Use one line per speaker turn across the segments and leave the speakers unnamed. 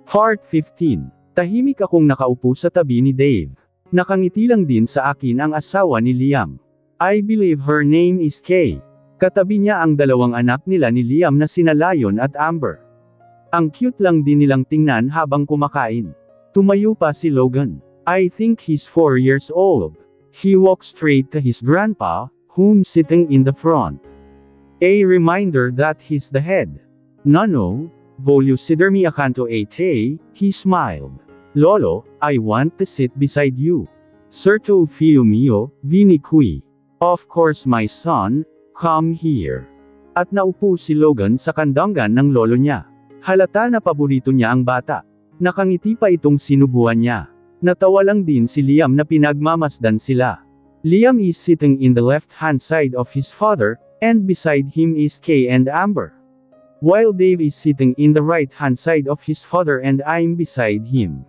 Part 15. Tahimik akong nakaupo sa tabi ni Dave. Nakangiti lang din sa akin ang asawa ni Liam. I believe her name is Kay. Katabi niya ang dalawang anak nila ni Liam na sina Lion at Amber. Ang cute lang din nilang tingnan habang kumakain. Tumayo pa si Logan. I think he's 4 years old. He walks straight to his grandpa, who's sitting in the front. A reminder that he's the head. No, voglio sedermi accanto a te, he smiled. Lolo, I want to sit beside you. Certo figlio mio, vieni qui. Of course my son, come here. At naupo si Logan sa kandangan ng lolo niya. Halata na paborito niya ang bata. Nakangiti pa itong sinubuan niya. Natawa lang din si Liam na pinagmamasdan sila. Liam is sitting in the left-hand side of his father, and beside him is Kay and Amber. While Dave is sitting in the right-hand side of his father and I'm beside him.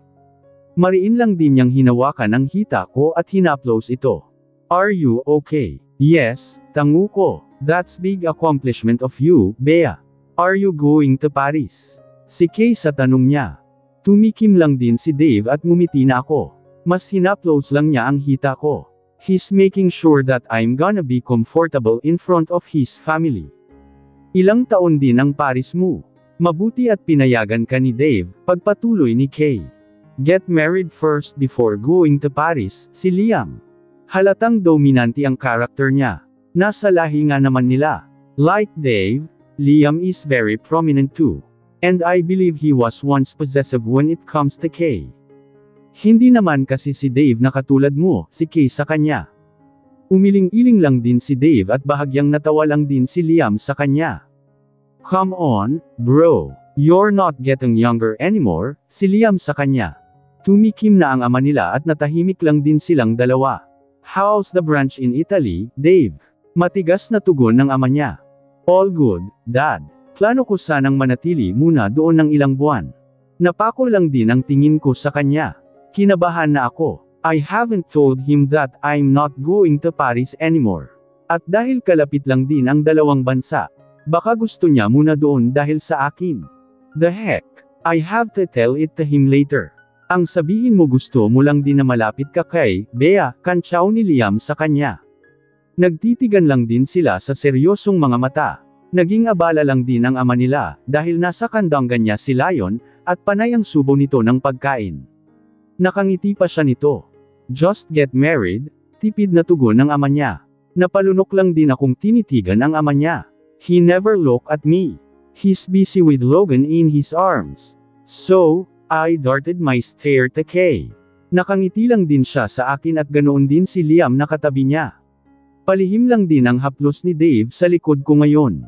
Mariin lang din niyang hinawakan ang hita ko at hinaplos ito. Are you okay? Yes, tango ko. That's big accomplishment of you, Bea. Are you going to Paris? Si Kay sa tanong niya. Tumikim lang din si Dave at ngumiti na ako. Mas hinaplos lang niya ang hita ko. He's making sure that I'm gonna be comfortable in front of his family. Ilang taon din ang Paris mo. Mabuti at pinayagan ka ni Dave, pagpatuloy ni Kay. Get married first before going to Paris, si Liam. Halatang dominante ang karakter niya. Nasa lahi nga naman nila. Like Dave, Liam is very prominent too. And I believe he was once possessive when it comes to Kay. Hindi naman kasi si Dave na katulad mo, si Kay sa kanya. Umiling-iling lang din si Dave at bahagyang natawa lang din si Liam sa kanya. Come on, bro. You're not getting younger anymore, si Liam sa kanya. Tumikim na ang ama nila at natahimik lang din silang dalawa. How's the branch in Italy, Dave? Matigas na tugon ng ama niya. All good, Dad. Plano ko sanang manatili muna doon ng ilang buwan. Napako lang din ang tingin ko sa kanya. Kinabahan na ako. I haven't told him that I'm not going to Paris anymore. At dahil kalapit lang din ang dalawang bansa, baka gusto niya muna doon dahil sa akin. The heck? I have to tell it to him later. Ang sabihin mo gusto mo lang din na malapit ka kay Bea, kantsaw ni Liam sa kanya. Nagtitigan lang din sila sa seryosong mga mata. Naging abala lang din ang ama nila, dahil nasa kandangan niya si Lion, at panay ang subo nito ng pagkain. Nakangiti pa siya nito. Just get married, tipid na tugon ng ama niya. Napalunok lang din akong tinitigan ang ama niya. He never looked at me. He's busy with Logan in his arms. So, I darted my stare to Kay. Nakangiti lang din siya sa akin at ganoon din si Liam na katabi niya. Palihim lang din ang haplos ni Dave sa likod ko ngayon.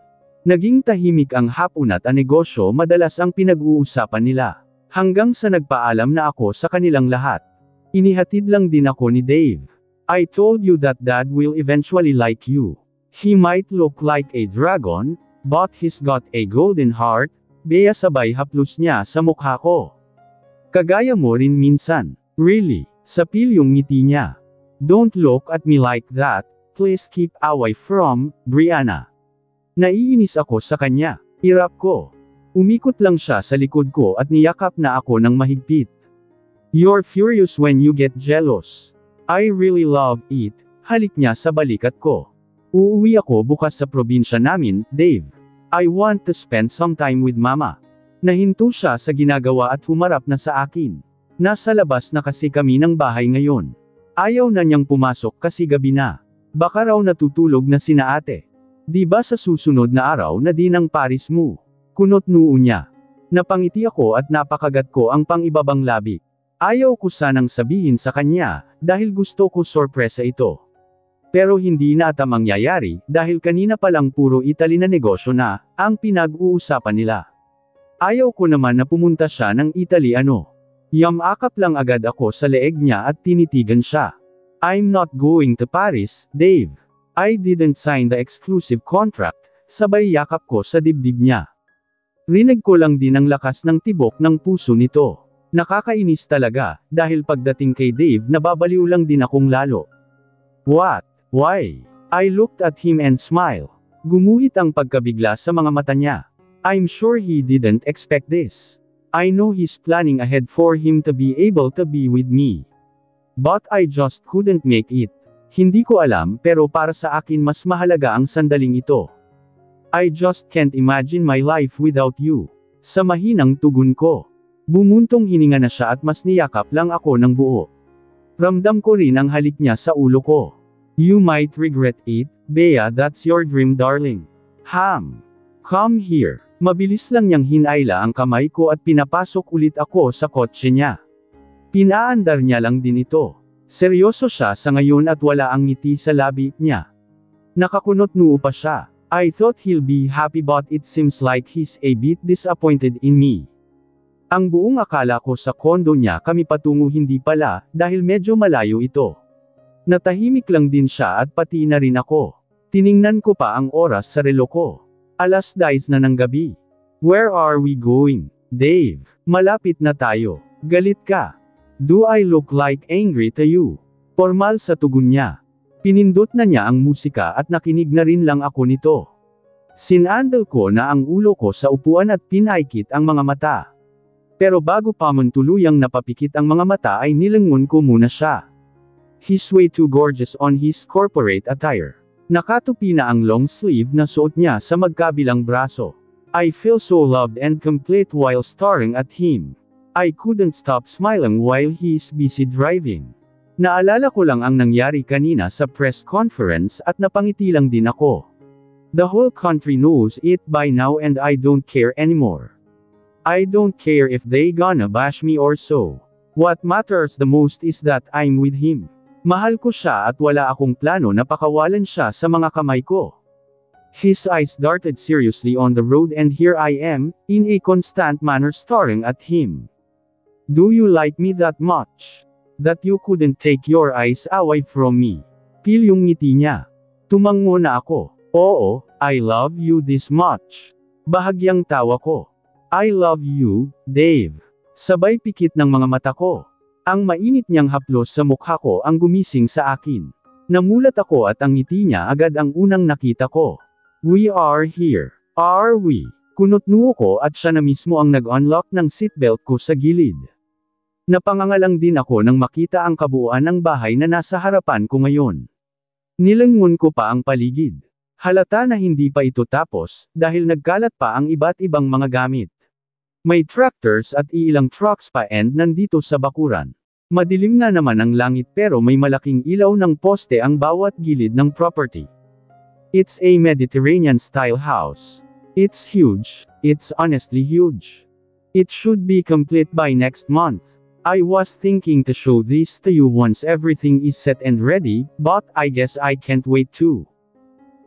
Naging tahimik ang hapon at ang negosyo madalas ang pinag-uusapan nila. Hanggang sa nagpaalam na ako sa kanilang lahat. Inihatid lang din ako ni Dave. I told you that Dad will eventually like you. He might look like a dragon, but he's got a golden heart, Bea sabay haplos niya sa mukha ko. Kagaya mo rin minsan. Really? Sapil yung ngiti niya. Don't look at me like that, please keep away from, Brianna. Naiinis ako sa kanya. Irap ko. Umikot lang siya sa likod ko at niyakap na ako ng mahigpit. You're furious when you get jealous. I really love it, halik niya sa balikat ko. Uuwi ako bukas sa probinsya namin, Dave. I want to spend some time with Mama. Nahinto siya sa ginagawa at humarap na sa akin. Nasa labas na kasi kami ng bahay ngayon. Ayaw na niyang pumasok kasi gabi na. Baka raw natutulog na sina ate. Di ba sa susunod na araw na din ang Paris mo? Kunot noo niya. Napangiti ako at napakagat ko ang pangibabang labi. Ayaw ko sanang sabihin sa kanya, dahil gusto ko sorpresa ito. Pero hindi na ata mangyayari, dahil kanina palang puro Italy na negosyo na, ang pinag-uusapan nila. Ayaw ko naman na pumunta siya ng Italy ano. Yamakap lang agad ako sa leeg niya at tinitigan siya. I'm not going to Paris, Dave. I didn't sign the exclusive contract, sabay yakap ko sa dibdib niya. Rinig ko lang din ang lakas ng tibok ng puso nito. Nakakainis talaga, dahil pagdating kay Dave nababaliw lang din akong lalo. What? Why? I looked at him and smiled. Gumuhit ang pagkabigla sa mga mata niya. I'm sure he didn't expect this. I know he's planning ahead for him to be able to be with me. But I just couldn't make it. Hindi ko alam pero para sa akin mas mahalaga ang sandaling ito. I just can't imagine my life without you. Sa mahinang tugon ko. Bumuntong hininga na siya at mas niyakap lang ako ng buo. Ramdam ko rin ang halik niya sa ulo ko. You might regret it, Bea, that's your dream darling. Come here. Mabilis lang niyang hinayla ang kamay ko at pinapasok ulit ako sa kotse niya. Pinaandar niya lang din ito. Seryoso siya sa ngayon at wala ang ngiti sa labi niya. Nakakunot noo pa siya. I thought he'll be happy but it seems like he's a bit disappointed in me. Ang buong akala ko sa kondo niya kami patungo hindi pala, dahil medyo malayo ito. Natahimik lang din siya at pati na rin ako. Tiningnan ko pa ang oras sa relo ko. 10:00 na ng gabi. Where are we going, Dave? Malapit na tayo. Galit ka. Do I look like angry to you? Formal sa tugon niya. Pinindot na niya ang musika at nakinig na rin lang ako nito. Sinandal ko na ang ulo ko sa upuan at pinaikit ang mga mata. Pero bago pa man tuluyang napapikit ang mga mata ay nilangon ko muna siya. He's way too gorgeous on his corporate attire. Nakatupi na ang long sleeve na suot niya sa magkabilang braso. I feel so loved and complete while staring at him. I couldn't stop smiling while he's busy driving. Naalala ko lang ang nangyari kanina sa press conference at napangiti lang din ako. The whole country knows it by now and I don't care anymore. I don't care if they gonna bash me or so. What matters the most is that I'm with him. Mahal ko siya at wala akong plano na pakawalan siya sa mga kamay ko. His eyes darted seriously on the road and here I am, in a constant manner staring at him. Do you like me that much? That you couldn't take your eyes away from me? Feel yung ngiti niya. Tumango na ako. Oo, I love you this much. Bahagyang tawa ko. I love you, Dave. Sabay pikit ng mga mata ko. Ang mainit niyang haplos sa mukha ko ang gumising sa akin. Namulat ako at ang ngiti niya agad ang unang nakita ko. We are here. Are we? Kunot-noo ko at siya na mismo ang nag-unlock ng seatbelt ko sa gilid. Napangangalang din ako nang makita ang kabuuan ng bahay na nasa harapan ko ngayon. Nilangon ko pa ang paligid. Halata na hindi pa ito tapos, dahil nagkalat pa ang iba't ibang mga gamit. May tractors at ilang trucks pa and nandito sa bakuran. Madilim na naman ang langit pero may malaking ilaw ng poste ang bawat gilid ng property. It's a Mediterranean-style house. It's huge. It's honestly huge. It should be complete by next month. I was thinking to show this to you once everything is set and ready, but I guess I can't wait too.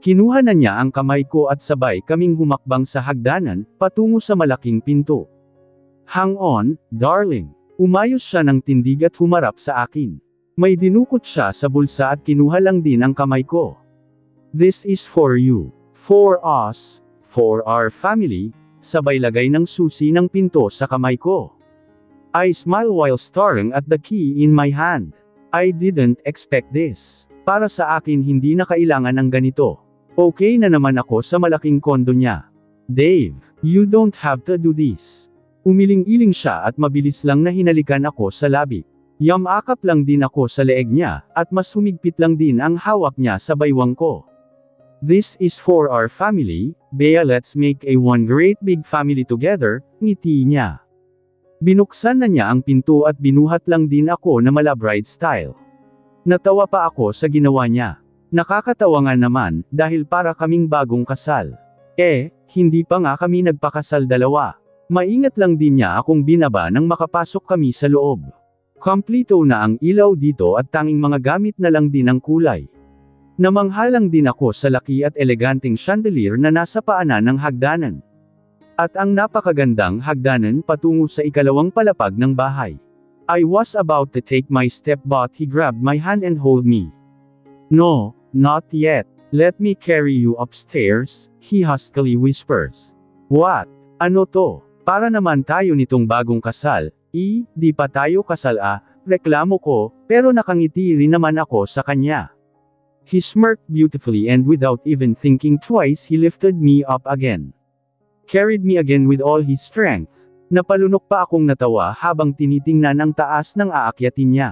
Kinuha na niya ang kamay ko at sabay kaming humakbang sa hagdanan, patungo sa malaking pinto. Hang on, darling. Umayos siya ng tindig at humarap sa akin. May dinukot siya sa bulsa at kinuha lang din ang kamay ko. This is for you. For us. For our family. Sabay lagay ng susi ng pinto sa kamay ko. I smile while staring at the key in my hand. I didn't expect this. Para sa akin hindi na kailangan ng ganito. Okay na naman ako sa malaking kondo niya. Dave, you don't have to do this. Umiling-iling siya at mabilis lang na hinalikan ako sa labi. Yamakap lang din ako sa leeg niya, at mas humigpit lang din ang hawak niya sa baywang ko. This is for our family, Bea, let's make a one great big family together, ngiti niya. Binuksan na niya ang pinto at binuhat lang din ako na mala bride style. Natawa pa ako sa ginawa niya. Nakakatawa nga naman, dahil para kaming bagong kasal. Hindi pa nga kami nagpakasal dalawa. Maingat lang din niya akong binaba nang makapasok kami sa loob. Kompleto na ang ilaw dito at tanging mga gamit na lang din ang kulay. Namanghalang din ako sa laki at eleganteng chandelier na nasa paanan ng hagdanan. At ang napakagandang hagdanan patungo sa ikalawang palapag ng bahay. I was about to take my step but he grabbed my hand and held me. No, not yet. Let me carry you upstairs, he huskily whispers. What? Ano to? Para naman tayo nitong bagong kasal. Di pa tayo kasal reklamo ko, pero nakangiti rin naman ako sa kanya. He smirked beautifully and without even thinking twice he lifted me up again. Carried me again with all his strength. Napalunok pa akong natawa habang tinitingnan ang taas ng aakyatin niya.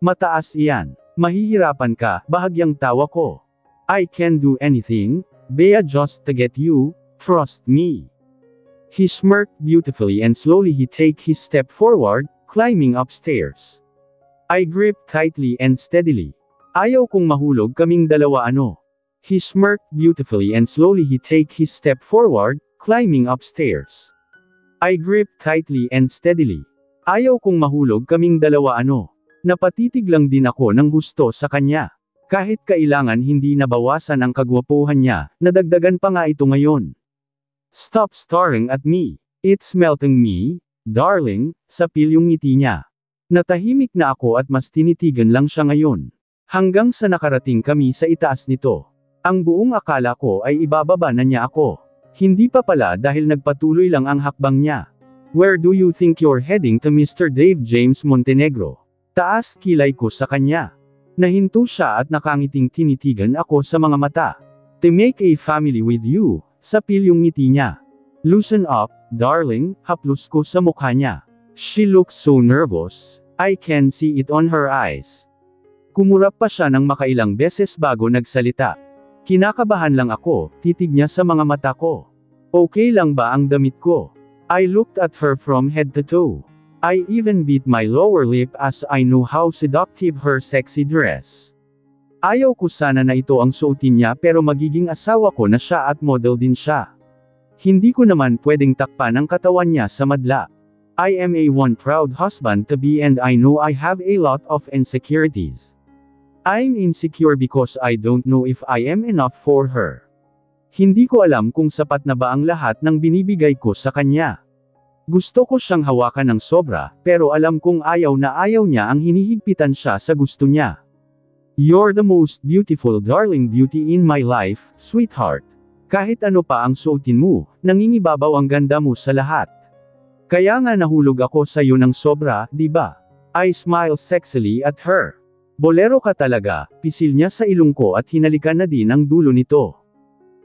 Mataas iyan. Mahihirapan ka, bahagyang tawa ko. I can do anything, Bea, just to get you, trust me. He smirked beautifully and slowly he take his step forward, climbing upstairs. I gripped tightly and steadily. Ayaw kong mahulog kaming dalawa ano. He smirked beautifully and slowly he take his step forward, climbing upstairs. I gripped tightly and steadily. Ayaw kong mahulog kaming dalawa ano. Napatitig lang din ako ng husto sa kanya. Kahit kailangan hindi nabawasan ang kagwapuhan niya, nadagdagan pa nga ito ngayon. Stop staring at me. It's melting me, darling, sapil yung ngiti niya. Natahimik na ako at mas tinitigan lang siya ngayon. Hanggang sa nakarating kami sa itaas nito. Ang buong akala ko ay ibababa na niya ako. Hindi pa pala dahil nagpatuloy lang ang hakbang niya. Where do you think you're heading to, Mr. Dave James Montenegro? Taas kilay ko sa kanya. Nahinto siya at nakangiting tinitigan ako sa mga mata. To make a family with you, sapil yung ngiti niya. Loosen up, darling, haplos ko sa mukha niya. She looks so nervous. I can see it on her eyes. Kumurap pa siya ng makailang beses bago nagsalita. Kinakabahan lang ako, titig niya sa mga mata ko. Okay lang ba ang damit ko? I looked at her from head to toe. I even bit my lower lip as I knew how seductive her sexy dress. Ayaw ko sana na ito ang suotin niya pero magiging asawa ko na siya at model din siya. Hindi ko naman pwedeng takpan ang katawan niya sa madla. I am a one proud husband to be and I know I have a lot of insecurities. I'm insecure because I don't know if I am enough for her. Hindi ko alam kung sapat na ba ang lahat ng binibigay ko sa kanya. Gusto ko siyang hawakan ng sobra, pero alam kong ayaw na ayaw niya ang hinihigpitan siya sa gusto niya. You're the most beautiful darling beauty in my life, sweetheart. Kahit ano pa ang suotin mo, nangingibabaw ang ganda mo sa lahat. Kaya nga nahulog ako sa iyo ng sobra, di ba? I smile sexily at her. Bolero ka talaga, pisil niya sa ilong ko at hinalikan na din ang dulo nito.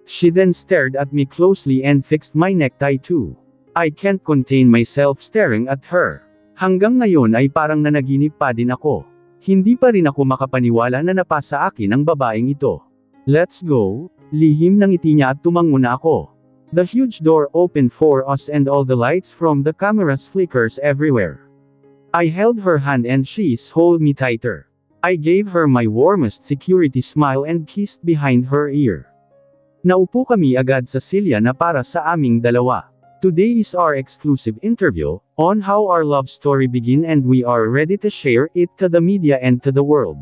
She then stared at me closely and fixed my necktie too. I can't contain myself staring at her. Hanggang ngayon ay parang nanaginip pa din ako. Hindi pa rin ako makapaniwala na napasa akin ang babaeng ito. Let's go, lihim ng ngiti niya at tumango na ako. The huge door opened for us and all the lights from the cameras flickers everywhere. I held her hand and she held me tighter. I gave her my warmest security smile and kissed behind her ear. Naupo kami agad sa silya na para sa aming dalawa. Today is our exclusive interview, on how our love story began and we are ready to share it to the media and to the world.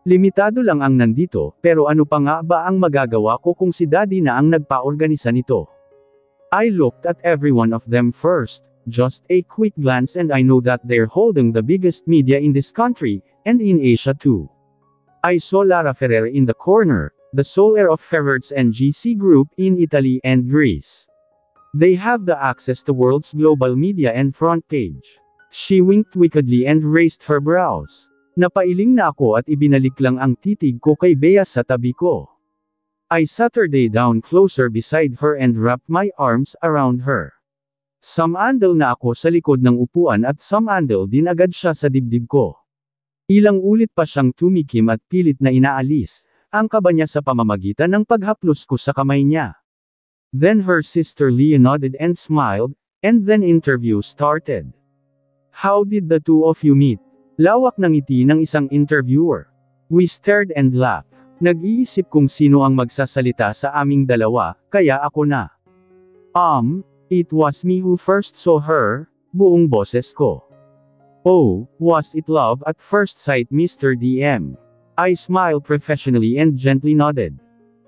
Limitado lang ang nandito, pero ano pa nga ba ang magagawa ko kung si Daddy na ang nagpa-organisa nito? I looked at every one of them first, just a quick glance and I know that they're holding the biggest media in this country, and in Asia too. I saw Lara Ferrer in the corner, the sole heir of Ferrets and GC Group in Italy and Greece. They have the access to world's global media and front page. She winked wickedly and raised her brows. Napailing na ako at ibinalik lang ang titig ko kay Bea sa tabi ko. I sat her down closer beside her and wrapped my arms around her. Sumandal na ako sa likod ng upuan at sumandal din agad siya sa dibdib ko. Ilang ulit pa siyang tumikim at pilit na inaalis ang kaba niya sa pamamagitan ng paghaplos ko sa kamay niya. Then her sister Leah nodded and smiled, and then interview started. How did the two of you meet? Lawak ng ngiti ng isang interviewer. We stared and laughed. Nag-iisip kung sino ang magsasalita sa aming dalawa, kaya ako na. It was me who first saw her, buong boses ko. Oh, was it love at first sight, Mr. DM? I smiled professionally and gently nodded.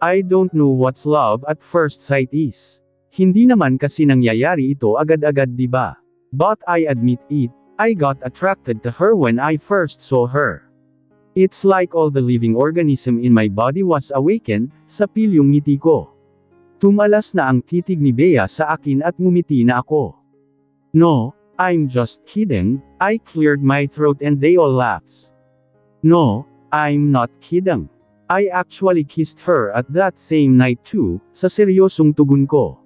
I don't know what's love at first sight is. Hindi naman kasi nangyayari ito agad-agad, di ba? But I admit it, I got attracted to her when I first saw her. It's like all the living organism in my body was awakened, sapil yung ngiti ko. Tumalas na ang titig ni Bea sa akin at ngumiti na ako. No, I'm just kidding, I cleared my throat and they all laughed. No, I'm not kidding. I actually kissed her at that same night too, sa seryosong tugon ko.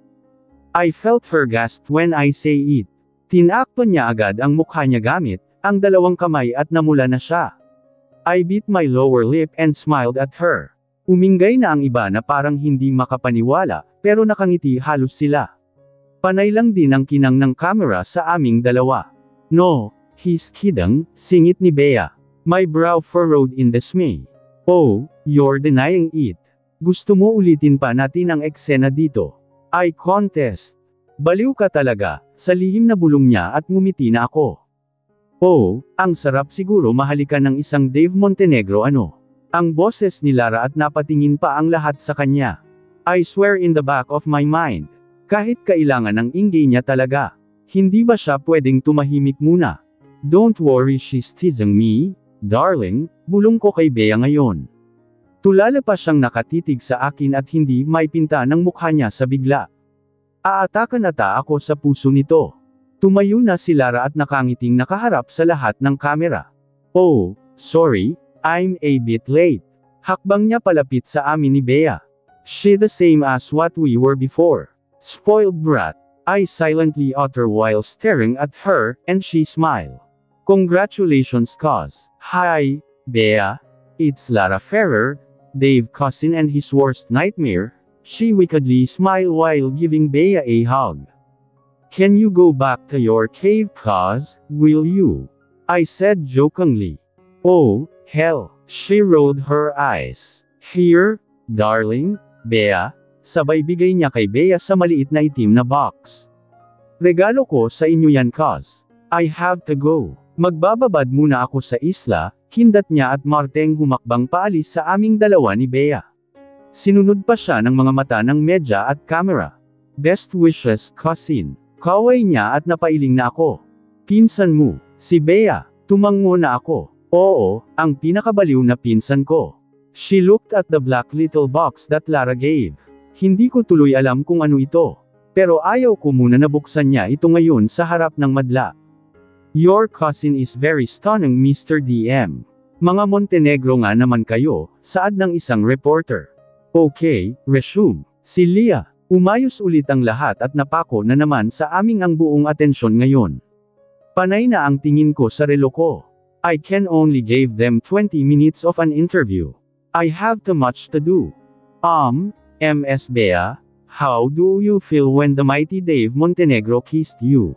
I felt her gasp when I say it. Tinakpan niya agad ang mukha niya gamit ang dalawang kamay at namula na siya. I bit my lower lip and smiled at her. Umingay na ang iba na parang hindi makapaniwala, pero nakangiti halos sila. Panay lang din ang kinang ng camera sa aming dalawa. No, he's kidding, singit ni Bea. My brow furrowed in dismay. Oh, you're denying it. Gusto mo ulitin pa natin ang eksena dito? Eye contest. Baliw ka talaga, sa lihim na bulong niya at ngumiti na ako. Oh, ang sarap siguro mahalikan ng isang Dave Montenegro ano. Ang boses ni Lara at napatingin pa ang lahat sa kanya. I swear in the back of my mind. Kahit kailangan ng ingay niya talaga. Hindi ba siya pwedeng tumahimik muna? Don't worry, she's teasing me. Darling, bulong ko kay Bea ngayon. Tulala pa siyang nakatitig sa akin at hindi may pinta ng mukha niya sa bigla. Aatakan ata ako sa puso nito. Tumayo na si Lara at nakangiting nakaharap sa lahat ng kamera. Oh, sorry, I'm a bit late. Hakbang niya palapit sa amin ni Bea. She the same as what we were before. Spoiled brat, I silently utter while staring at her, and she smiled. Congratulations cuz. Hi, Bea. It's Lara Ferrer, Dave cousin and his worst nightmare. She wickedly smiled while giving Bea a hug. Can you go back to your cave cuz, will you? I said jokingly. Oh, hell, she rolled her eyes. Here, darling, Bea, sabay bigay niya kay Bea sa maliit na itim na box. Regalo ko sa inyo yan cuz. I have to go. Magbababad muna ako sa isla, kindat niya at Marteng humakbang paalis sa aming dalawa ni Bea. Sinunod pa siya ng mga mata ng medya at camera. Best wishes cousin. Kaway niya at napailing na ako. Pinsan mo, si Bea, tumango na ako. Oo, ang pinakabaliw na pinsan ko. She looked at the black little box that Lara gave. Hindi ko tuloy alam kung ano ito. Pero ayaw ko muna na buksan niya ito ngayon sa harap ng madla. Your cousin is very stunning Mr. DM. Mga Montenegro nga naman kayo, saad ng isang reporter. Okay, resume. Si Leah. Umayos ulit ang lahat at napako na naman sa aming ang buong atensyon ngayon. Panay na ang tingin ko sa relo ko. I can only give them 20 minutes of an interview. I have too much to do. Ms. Bea, how do you feel when the mighty Dave Montenegro kissed you?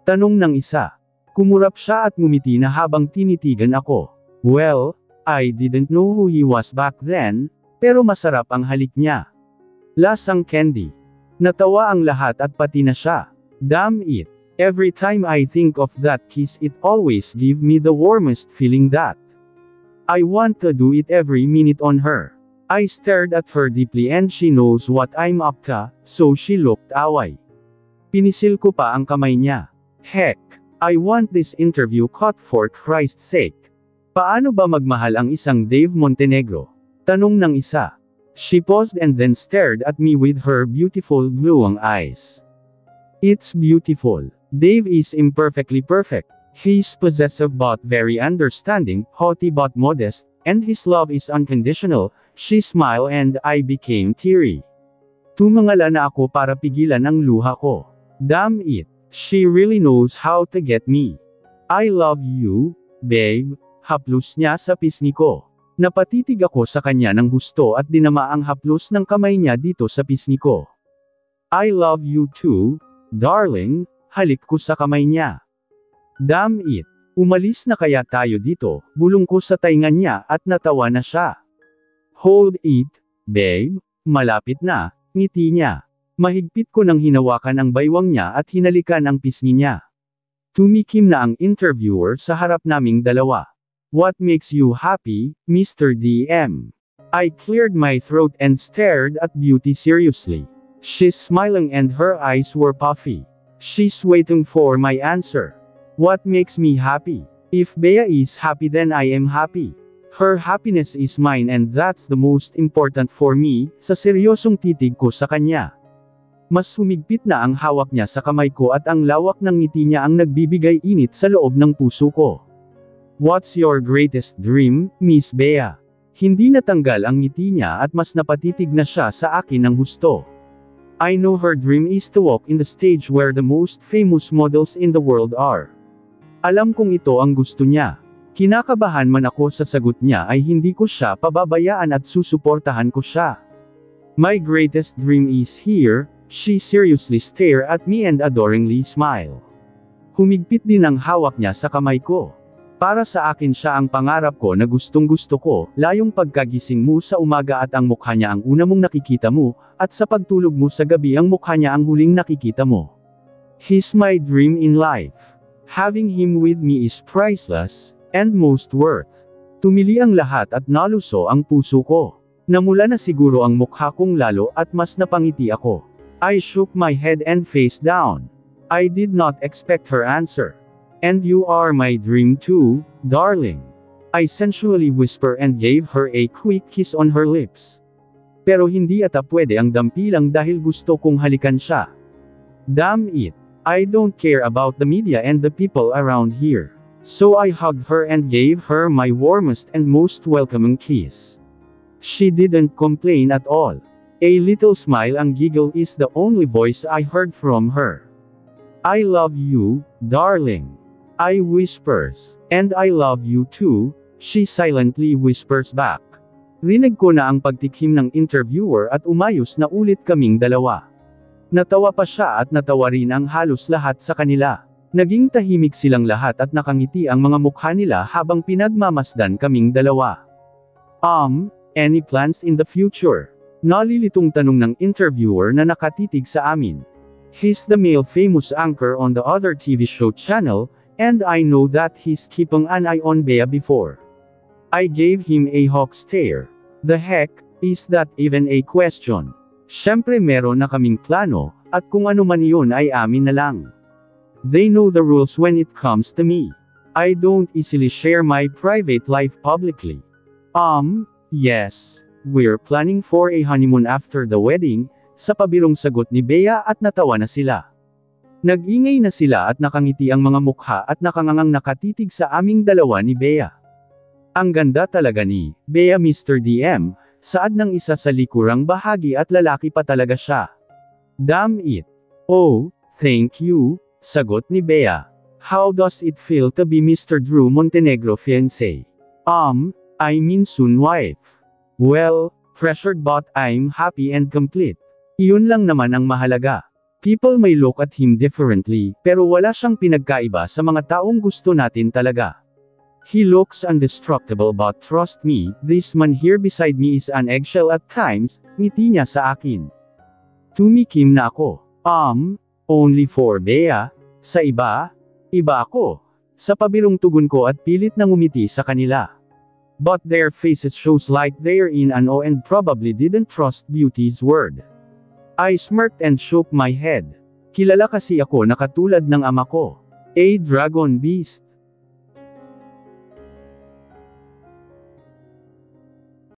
Tanong ng isa. Kumurap siya at ngumiti na habang tinitigan ako. Well, I didn't know who he was back then, pero masarap ang halik niya. Lasang candy. Natawa ang lahat at pati na siya. Damn it. Every time I think of that kiss it always give me the warmest feeling that I want to do it every minute on her. I stared at her deeply and she knows what I'm up to, so she looked away. Pinisil ko pa ang kamay niya. Heck. I want this interview cut for Christ's sake. Paano ba magmahal ang isang Dave Montenegro? Tanong ng isa. She paused and then stared at me with her beautiful glowing eyes. It's beautiful. Dave is imperfectly perfect. He's possessive but very understanding, haughty but modest, and his love is unconditional. She smiled and I became teary. Tumangala na ako para pigilan ang luha ko. Damn it. She really knows how to get me. I love you, babe. Haplos niya sa pisngi ko. Napatitig ako sa kanya ng husto at dinama ang haplos ng kamay niya dito sa pisngi ko. I love you too, darling. Halik ko sa kamay niya. Damn it. Umalis na kaya tayo dito, bulong ko sa tainga niya at natawa na siya. Hold it, babe. Malapit na, ngiti niya. Mahigpit ko nang hinawakan ang baywang niya at hinalikan ang pisngi niya. Tumikim na ang interviewer sa harap naming dalawa. What makes you happy, Mr. DM? I cleared my throat and stared at Beauty seriously. She's smiling and her eyes were puffy. She's waiting for my answer. What makes me happy? If Bea is happy then I am happy. Her happiness is mine and that's the most important for me, sa seryosong titig ko sa kanya. Mas humigpit na ang hawak niya sa kamay ko at ang lawak ng ngiti niya ang nagbibigay init sa loob ng puso ko. What's your greatest dream, Miss Bea? Hindi natanggal ang ngiti niya at mas napatitig na siya sa akin ng husto. I know her dream is to walk in the stage where the most famous models in the world are. Alam kong ito ang gusto niya. Kinakabahan man ako sa sagot niya ay hindi ko siya pababayaan at susuportahan ko siya. My greatest dream is here, she seriously stared at me and adoringly smile. Humigpit din ang hawak niya sa kamay ko. Para sa akin siya ang pangarap ko na gustong gusto ko, layong pagkagising mo sa umaga at ang mukha niya ang una mong nakikita mo, at sa pagtulog mo sa gabi ang mukha niya ang huling nakikita mo. He's my dream in life. Having him with me is priceless, and most worth. Tumili ang lahat at naluso ang puso ko. Namula na siguro ang mukha kong lalo at mas napangiti ako. I shook my head and face down. I did not expect her answer. And you are my dream too, darling. I sensually whispered and gave her a quick kiss on her lips. Pero hindi ata pwede ang dampilang dahil gusto kong halikan siya. Damn it. I don't care about the media and the people around here. So I hugged her and gave her my warmest and most welcoming kiss. She didn't complain at all. A little smile and giggle is the only voice I heard from her. I love you, darling. I whispers. And I love you too, she silently whispers back. Rinig ko na ang pagtikim ng interviewer at umayos na ulit kaming dalawa. Natawa pa siya at natawa rin ang halos lahat sa kanila. Naging tahimik silang lahat at nakangiti ang mga mukha nila habang pinagmamasdan kaming dalawa. Any plans in the future? Nalilitong tanong ng interviewer na nakatitig sa amin. He's the male famous anchor on the other TV show channel, and I know that he's keeping an eye on Bea before. I gave him a hawk stare. The heck, is that even a question? Syempre meron na kaming plano, at kung ano man iyon ay amin na lang. They know the rules when it comes to me. I don't easily share my private life publicly. Yes. We're planning for a honeymoon after the wedding, sa pabirong sagot ni Bea at natawa na sila. Nag-ingay na sila at nakangiti ang mga mukha at nakangangang nakatitig sa aming dalawa ni Bea. Ang ganda talaga ni Bea Mr. DM, saad ng isa sa likurang bahagi at lalaki pa talaga siya. Damn it. Oh, thank you, sagot ni Bea. How does it feel to be Mr. Drew Montenegro fiancé? I mean soon wife. Well, pressured but I'm happy and complete. Iyon lang naman ang mahalaga. People may look at him differently, pero wala siyang pinagkaiba sa mga taong gusto natin talaga. He looks indestructible but trust me, this man here beside me is an eggshell at times, ngiti niya sa akin. Tumikim na ako. Only for Bea. Sa iba ako. Sa pabirong tugon ko at pilit na ngumiti sa kanila. But their faces shows like they're in an awe and probably didn't trust beauty's word. I smirked and shook my head. Kilala kasi ako na katulad ng ama ko. A dragon beast.